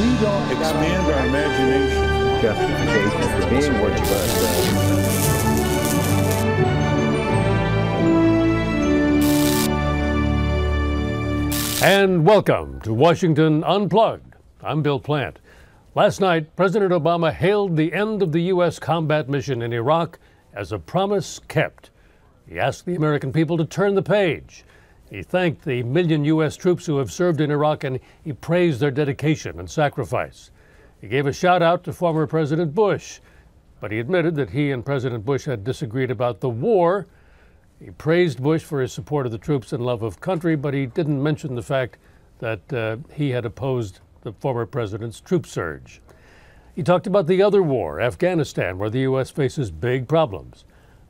we don't expand our imagination, justification for being what it was. And welcome to Washington Unplugged. I'm Bill Plant. Last night, President Obama hailed the end of the U.S. combat mission in Iraq as a promise kept. He asked the American people to turn the page. He thanked the million U.S. troops who have served in Iraq, and he praised their dedication and sacrifice. He gave a shout out to former President Bush, but he admitted that he and President Bush had disagreed about the war. He praised Bush for his support of the troops and love of country, but he didn't mention the fact that he had opposed the former president's troop surge. He talked about the other war, Afghanistan, where the U.S. faces big problems.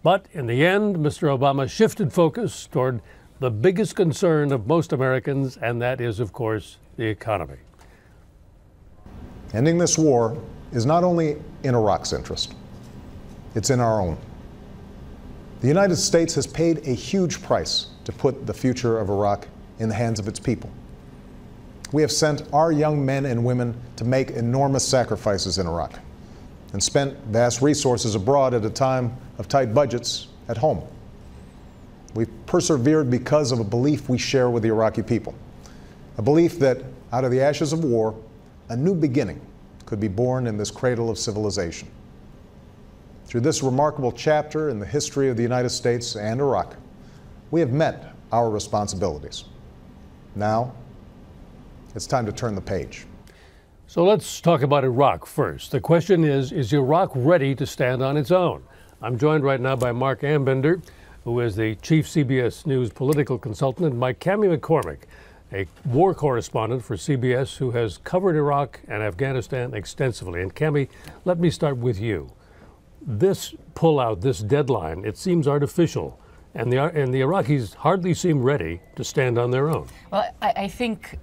But in the end, Mr. Obama shifted focus toward the biggest concern of most Americans, and that is, of course, the economy. Ending this war is not only in Iraq's interest, it's in our own. The United States has paid a huge price to put the future of Iraq in the hands of its people. We have sent our young men and women to make enormous sacrifices in Iraq and spent vast resources abroad at a time of tight budgets at home. We've persevered because of a belief we share with the Iraqi people, a belief that out of the ashes of war, a new beginning could be born in this cradle of civilization. Through this remarkable chapter in the history of the United States and Iraq, we have met our responsibilities. Now, it's time to turn the page. So let's talk about Iraq first. The question is Iraq ready to stand on its own? I'm joined right now by Marc Ambinder, who is the chief CBS News political consultant, and by Cami McCormick, a war correspondent for CBS who has covered Iraq and Afghanistan extensively. And Cami, let me start with you. This pullout, this deadline, it seems artificial, and the Iraqis hardly seem ready to stand on their own. Well, I think,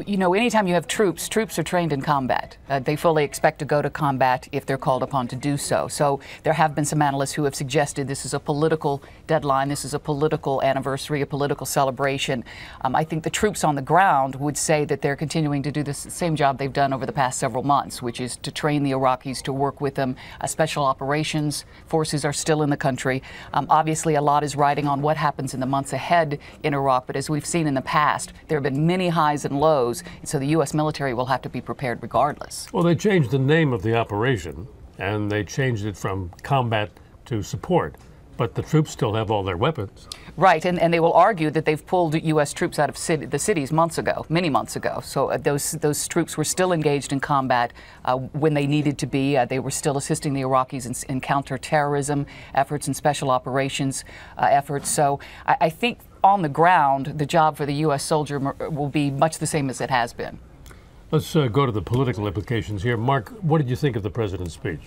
you know, anytime you have troops are trained in combat. They fully expect to go to combat if they're called upon to do so. So there have been some analysts who have suggested this is a political deadline, this is a political anniversary, a political celebration. I think the troops on the ground would say that they're continuing to do the same job they've done over the past several months, which is to train the Iraqis, to work with them. Special operations forces are still in the country. Obviously, a lot is riding on what happens in the months ahead in Iraq, but as we've seen in the past, there have been many highs and lows. So the U.S. military will have to be prepared regardless. Well, they changed the name of the operation, and they changed it from combat to support. But the troops still have all their weapons. Right, and they will argue that they've pulled U.S. troops out of the cities months ago, many months ago. So those troops were still engaged in combat when they needed to be. They were still assisting the Iraqis in counterterrorism efforts and special operations efforts. So I think on the ground, the job for the U.S. soldier will be much the same as it has been. Let's go to the political implications here. Marc, what did you think of the president's speech?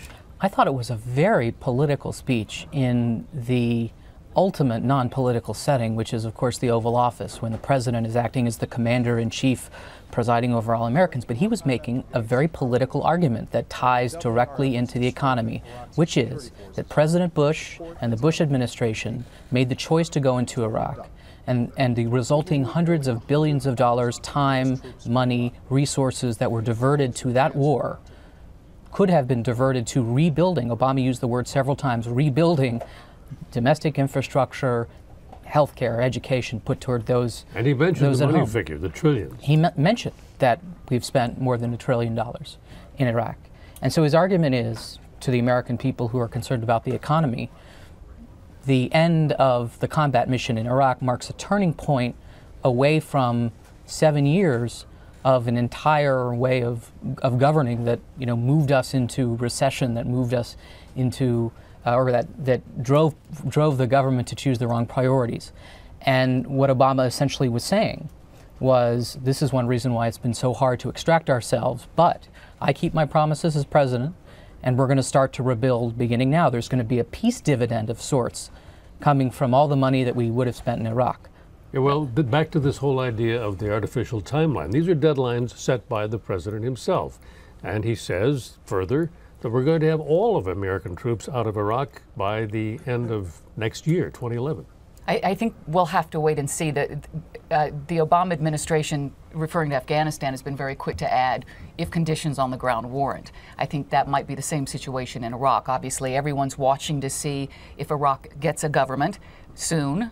I thought it was a very political speech in the ultimate non-political setting, which is, of course, the Oval Office, when the president is acting as the commander-in-chief presiding over all Americans. But he was making a very political argument that ties directly into the economy, which is that President Bush and the Bush administration made the choice to go into Iraq. And the resulting hundreds of billions of dollars, time, money, resources that were diverted to that war could have been diverted to rebuilding. Obama used the word several times, rebuilding domestic infrastructure, healthcare, education, put toward those. And he mentioned the money figure, the trillions. He mentioned that we've spent more than $1 trillion in Iraq. And so his argument is, to the American people who are concerned about the economy, the end of the combat mission in Iraq marks a turning point away from 7 years of an entire way of governing that, you know, moved us into recession, that moved us into, or that drove the government to choose the wrong priorities. And what Obama essentially was saying was, this is one reason why it's been so hard to extract ourselves, but I keep my promises as president, and we're going to start to rebuild beginning now. There's going to be a peace dividend of sorts coming from all the money that we would have spent in Iraq. Yeah, well, back to this whole idea of the artificial timeline. These are deadlines set by the president himself. And he says further that we're going to have all of American troops out of Iraq by the end of next year, 2011. I think we'll have to wait and see. The Obama administration, referring to Afghanistan, has been very quick to add, if conditions on the ground warrant. I think that might be the same situation in Iraq. Obviously, everyone's watching to see if Iraq gets a government soon.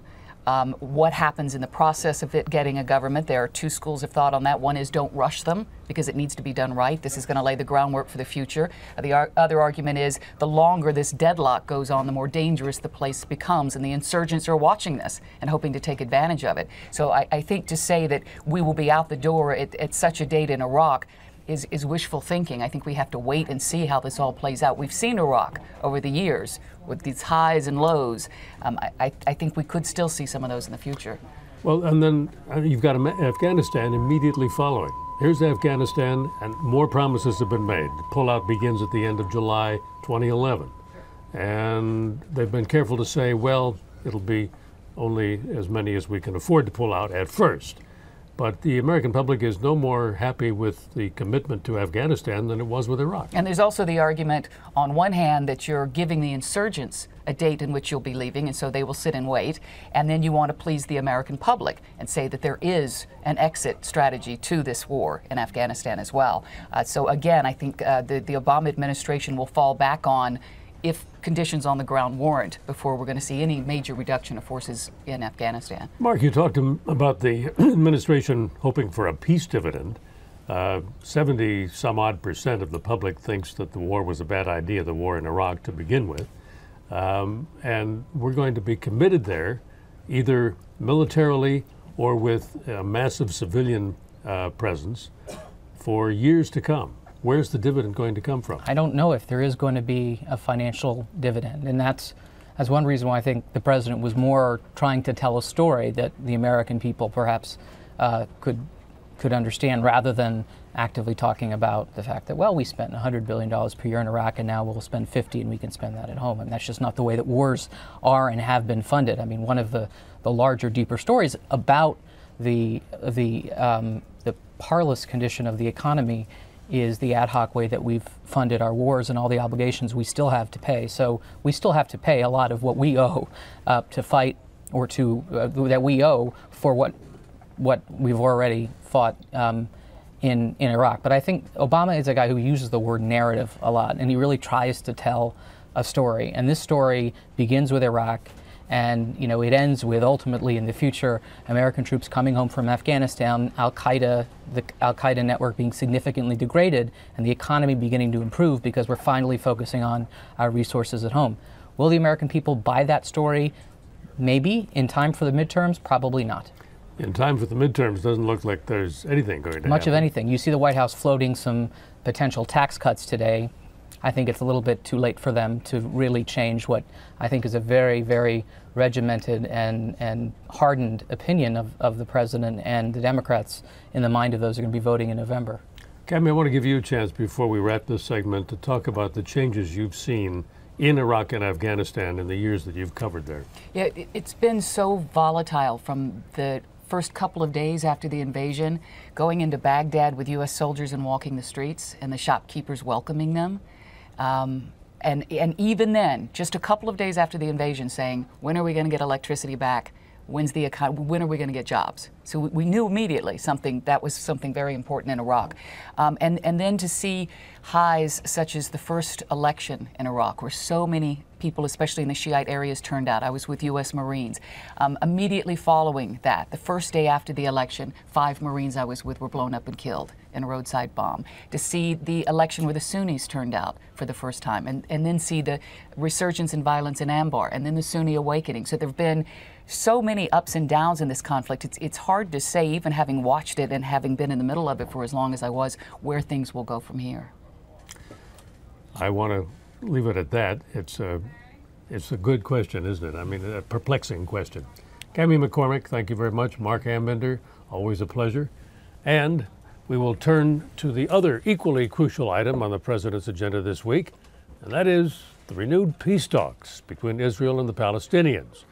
What happens in the process of it getting a government? There are two schools of thought on that. One is don't rush them because it needs to be done right. This is going to lay the groundwork for the future. The other argument is the longer this deadlock goes on, the more dangerous the place becomes, and the insurgents are watching this and hoping to take advantage of it. So I think to say that we will be out the door at such a date in Iraq is wishful thinking. I think we have to wait and see how this all plays out. We've seen Iraq over the years with these highs and lows. I think we could still see some of those in the future. Well, and then you've got Afghanistan immediately following. Here's Afghanistan, and more promises have been made. The pullout begins at the end of July 2011. And they've been careful to say, well, it'll be only as many as we can afford to pull out at first. But the American public is no more happy with the commitment to Afghanistan than it was with Iraq. And there's also the argument, on one hand, that you're giving the insurgents a date in which you'll be leaving, and so they will sit and wait. And then you want to please the American public and say that there is an exit strategy to this war in Afghanistan as well. So again, I think the Obama administration will fall back on if conditions on the ground warrant before we're going to see any major reduction of forces in Afghanistan. Marc, you talked about the administration hoping for a peace dividend. 70-some-odd% of the public thinks that the war was a bad idea, the war in Iraq to begin with. And we're going to be committed there, either militarily or with a massive civilian presence for years to come. Where's the dividend going to come from? I don't know if there is going to be a financial dividend, and that's one reason why I think the president was more trying to tell a story that the American people perhaps could understand, rather than actively talking about the fact that, well, we spent $100 billion per year in Iraq, and now we'll spend 50 and we can spend that at home. And that's just not the way that wars are and have been funded. I mean, one of the larger, deeper stories about the parlous condition of the economy is the ad hoc way that we've funded our wars and all the obligations we still have to pay. So we still have to pay a lot of what we owe to fight, or that we owe for what we've already fought in Iraq. But I think Obama is a guy who uses the word narrative a lot, and he really tries to tell a story. And this story begins with Iraq, and it ends with, ultimately in the future, American troops coming home from Afghanistan, the Al-Qaeda network being significantly degraded, and the economy beginning to improve because we're finally focusing on our resources at home. Will the American people buy that story? Maybe. In time for the midterms? Probably not. In time for the midterms, doesn't look like there's anything going to happen. Much of anything. You see the White House floating some potential tax cuts today. I think it's a little bit too late for them to really change what I think is a very, very regimented and hardened opinion of the president and the Democrats in the mind of those who are going to be voting in November. Cami, I want to give you a chance before we wrap this segment to talk about the changes you've seen in Iraq and Afghanistan in the years that you've covered there. Yeah, it's been so volatile from the first couple of days after the invasion, going into Baghdad with U.S. soldiers and walking the streets and the shopkeepers welcoming them. And even then, just a couple of days after the invasion, saying, when are we going to get electricity back? When are we going to get jobs? So we knew immediately that was something very important in Iraq. And then to see highs such as the first election in Iraq, where so many people, especially in the Shiite areas, turned out. I was with U.S. Marines. Immediately following that, the first day after the election, 5 Marines I was with were blown up and killed in a roadside bomb. To see the election where the Sunnis turned out for the first time, and then see the resurgence in violence in Ambar, and then the Sunni awakening. So there have been so many ups and downs in this conflict. It's hard to say, even having watched it and having been in the middle of it for as long as I was, where things will go from here. I want to leave it at that. It's a good question, isn't it? I mean, a perplexing question. Cami McCormick, thank you very much. Marc Ambinder, always a pleasure. And we will turn to the other equally crucial item on the president's agenda this week, and that is the renewed peace talks between Israel and the Palestinians.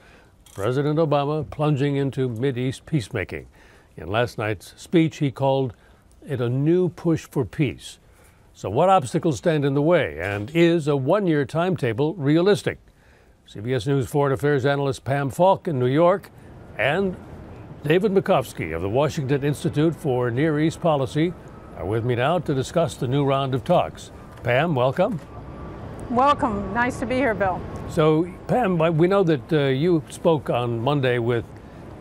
President Obama plunging into Mideast peacemaking. In last night's speech, he called it a new push for peace. So what obstacles stand in the way, and is a one-year timetable realistic? CBS News foreign affairs analyst Pam Falk in New York, and David Makovsky of the Washington Institute for Near East Policy are with me now to discuss the new round of talks. Pam, welcome. Welcome. Nice to be here, Bill. So, Pam, we know that you spoke on Monday with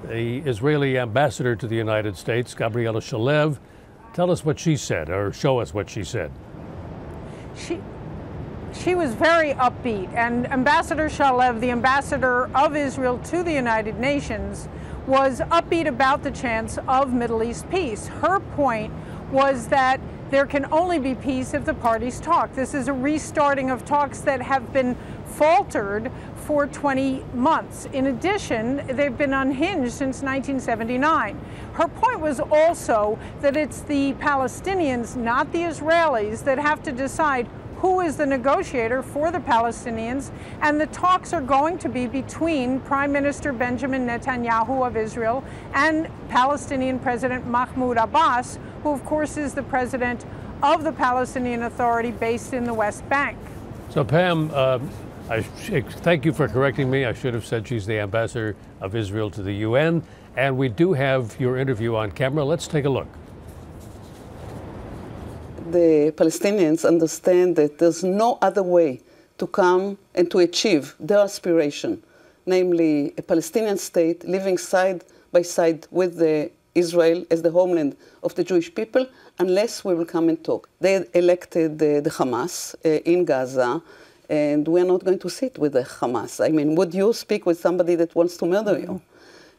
the Israeli ambassador to the United States, Gabriela Shalev. Tell us what she said, or show us what she said. She was very upbeat, and Ambassador Shalev, the ambassador of Israel to the United Nations, was upbeat about the chance of Middle East peace. Her point was that there can only be peace if the parties talk. This is a restarting of talks that have been faltered for 20 months. In addition, they've been unhinged since 1979. Her point was also that it's the Palestinians, not the Israelis, that have to decide who is the negotiator for the Palestinians, and the talks are going to be between Prime Minister Benjamin Netanyahu of Israel and Palestinian President Mahmoud Abbas, who of course is the president of the Palestinian Authority based in the West Bank. So Pam, thank you for correcting me. I should have said she's the ambassador of Israel to the UN, and we do have your interview on camera. Let's take a look. The Palestinians understand that there's no other way to come and to achieve their aspiration, namely a Palestinian state living side by side with Israel as the homeland of the Jewish people, unless we will come and talk. They elected the Hamas in Gaza, and we're not going to sit with the Hamas. I mean, would you speak with somebody that wants to murder you?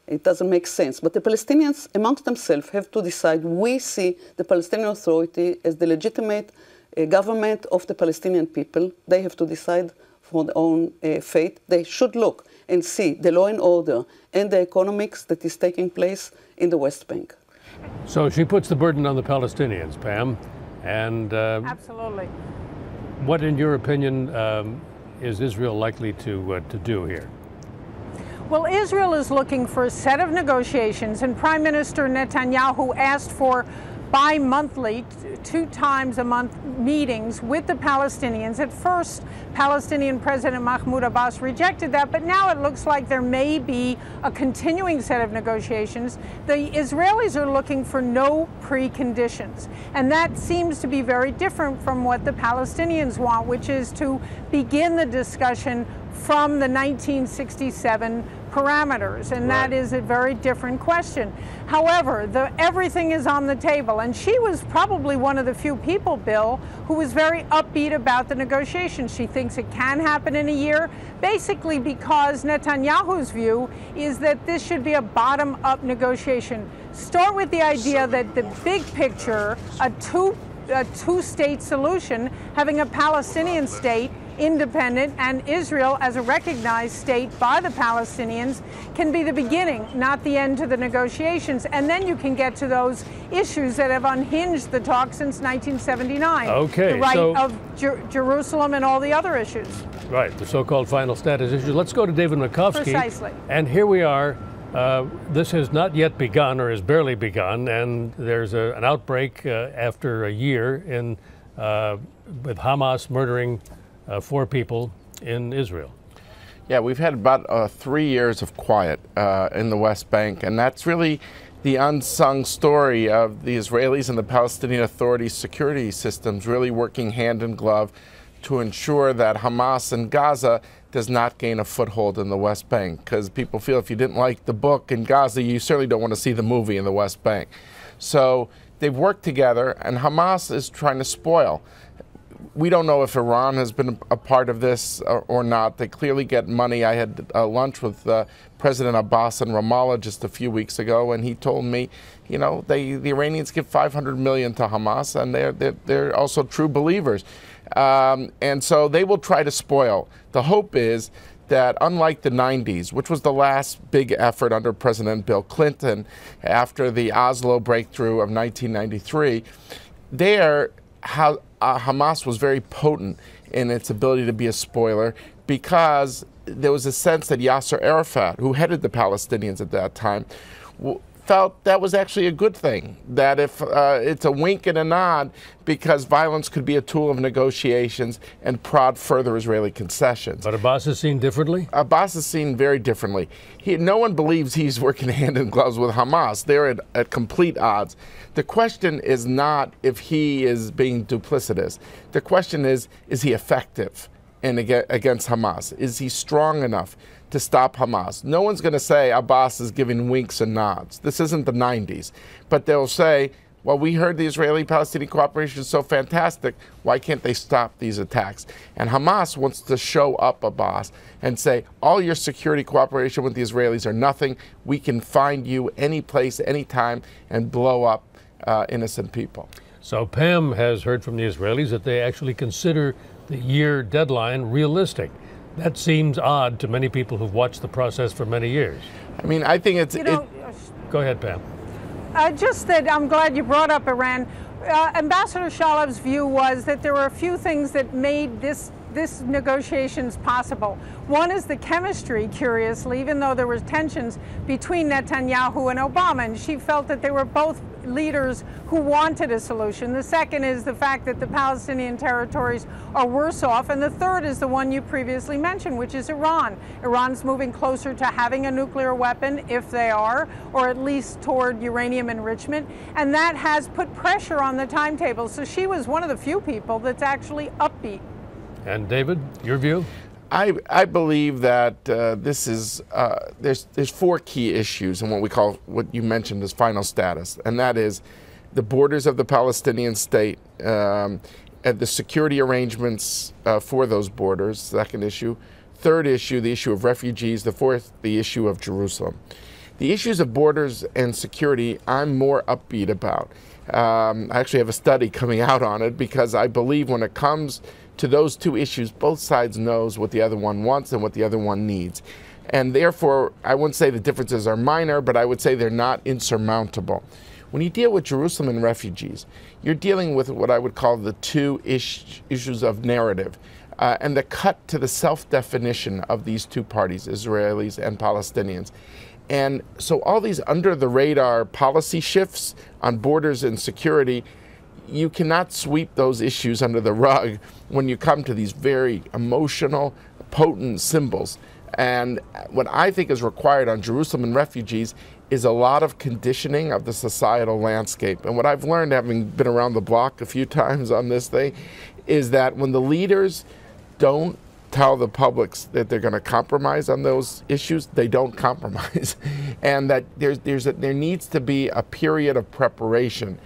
It doesn't make sense. But the Palestinians amongst themselves have to decide. We see the Palestinian Authority as the legitimate government of the Palestinian people. They have to decide for their own fate. They should look and see the law and order and the economics that is taking place in the West Bank. So she puts the burden on the Palestinians, Pam. And Absolutely. What, in your opinion, is Israel likely to do here? Well, Israel is looking for a set of negotiations, and Prime Minister Netanyahu asked for bi-monthly, 2 times a month meetings with the Palestinians. At first, Palestinian President Mahmoud Abbas rejected that, but now it looks like there may be a continuing set of negotiations. The Israelis are looking for no preconditions, and that seems to be very different from what the Palestinians want, which is to begin the discussion from the 1967 parameters, and that is a very different question. However, everything is on the table, and she was probably one of the few people, Bill, who was very upbeat about the negotiations. She thinks it can happen in a year, basically because Netanyahu's view is that this should be a bottom-up negotiation. Start with the idea that the big picture, a two-state solution, having a Palestinian state independent and Israel as a recognized state by the Palestinians, can be the beginning, not the end to the negotiations. And then you can get to those issues that have unhinged the talk since 1979. Okay, the right of Jerusalem and all the other issues. Right, the so-called final status issues. Let's go to David Makovsky. Precisely. And here we are. This has not yet begun, or has barely begun, and there's an outbreak after a year with Hamas murdering 4 people in Israel. Yeah, we've had about 3 years of quiet in the West Bank, and that's really the unsung story of the Israelis and the Palestinian Authority's security systems really working hand in glove to ensure that Hamas in Gaza does not gain a foothold in the West Bank, because people feel if you didn't like the book in Gaza, you certainly don't want to see the movie in the West Bank. So they've worked together, and Hamas is trying to spoil. We don't know if Iran has been a part of this or not. They clearly get money. I had lunch with President Abbas in Ramallah just a few weeks ago, and he told me, you know, the Iranians give $500 million to Hamas, and they're also true believers. And so they will try to spoil. The hope is that unlike the 90s, which was the last big effort under President Bill Clinton after the Oslo breakthrough of 1993, Hamas was very potent in its ability to be a spoiler, because there was a sense that Yasser Arafat, who headed the Palestinians at that time, felt that was actually a good thing, that if it's a wink and a nod, because violence could be a tool of negotiations and prod further Israeli concessions. But Abbas is seen differently? Abbas is seen very differently. No one believes he's working hand in gloves with Hamas. They're at complete odds. The question is not if he is being duplicitous. The question is he effective against Hamas? Is he strong enough to stop Hamas? No one's going to say Abbas is giving winks and nods. This isn't the 90s. But they'll say, well, we heard the Israeli-Palestinian cooperation is so fantastic, why can't they stop these attacks? And Hamas wants to show up Abbas and say, all your security cooperation with the Israelis are nothing. We can find you any place, any time, and blow up innocent people. So Pam has heard from the Israelis that they actually consider the year deadline realistic. That seems odd to many people who've watched the process for many years. I mean, I think it's... Go ahead, Pam. Just that I'm glad you brought up Iran. Ambassador Shalev's view was that there were a few things that made this negotiations possible. One is the chemistry, curiously, even though there was tensions between Netanyahu and Obama, and she felt that they were both leaders who wanted a solution. The second is the fact that the Palestinian territories are worse off, and the third is the one you previously mentioned, which is Iran. Iran's moving closer to having a nuclear weapon, if they are, or at least toward uranium enrichment, and that has put pressure on the timetable. So she was one of the few people that's actually upbeat. And David, your view? I believe that this is there's four key issues in what you mentioned as final status, and that is the borders of the Palestinian state, and the security arrangements for those borders. Second issue. Third issue, the issue of refugees. The fourth, the issue of Jerusalem. The issues of borders and security, I'm more upbeat about. I actually have a study coming out on it because I believe when it comes to those two issues, both sides knows what the other one wants and what the other one needs. And therefore, I wouldn't say the differences are minor, but I would say they're not insurmountable. When you deal with Jerusalem and refugees, you're dealing with what I would call the two issues of narrative and the cut to the self-definition of these two parties, Israelis and Palestinians. And so all these under-the-radar policy shifts on borders and security, you cannot sweep those issues under the rug when you come to these very emotional, potent symbols. And what I think is required on Jerusalem and refugees is a lot of conditioning of the societal landscape. And what I've learned, having been around the block a few times on this thing, is that when the leaders don't tell the publics that they're going to compromise on those issues, they don't compromise. And that there needs to be a period of preparation.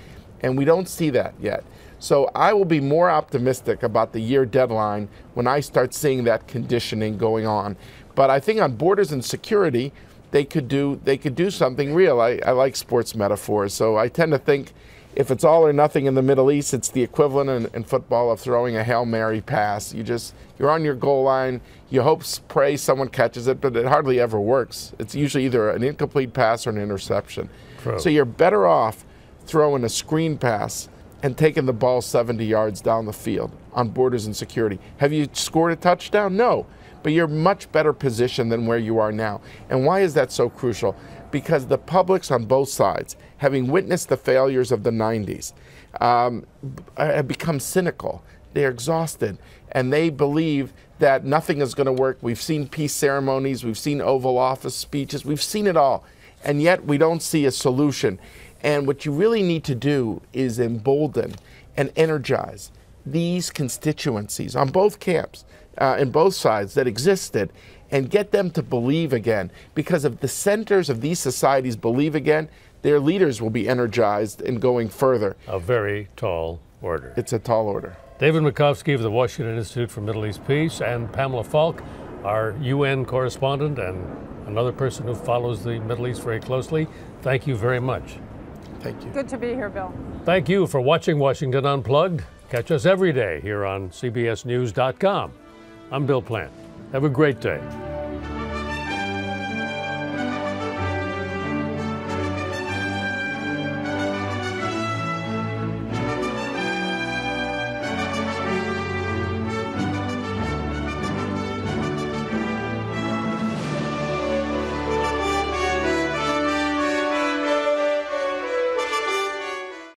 And we don't see that yet. So I will be more optimistic about the year deadline when I start seeing that conditioning going on. But I think on borders and security, they could do something real. I like sports metaphors, so I tend to think if it's all or nothing in the Middle East, it's the equivalent in football of throwing a Hail Mary pass. You're on your goal line, you hope, pray someone catches it, but it hardly ever works. It's usually either an incomplete pass or an interception. True. So you're better off throwing a screen pass and taking the ball 70 yards down the field on borders and security. Have you scored a touchdown? No. But you're much better positioned than where you are now. And why is that so crucial? Because the publics on both sides, having witnessed the failures of the 90s, have become cynical. They're exhausted. And they believe that nothing is going to work. We've seen peace ceremonies. We've seen Oval Office speeches. We've seen it all. And yet we don't see a solution. And what you really need to do is embolden and energize these constituencies on both camps, in both sides that existed, and get them to believe again. Because if the centers of these societies believe again, their leaders will be energized in going further. A very tall order. It's a tall order. David Makovsky of the Washington Institute for Middle East Peace, and Pamela Falk, our UN correspondent and another person who follows the Middle East very closely. Thank you very much. Thank you. Good to be here, Bill. Thank you for watching Washington Unplugged. Catch us every day here on CBSNews.com. I'm Bill Plant. Have a great day.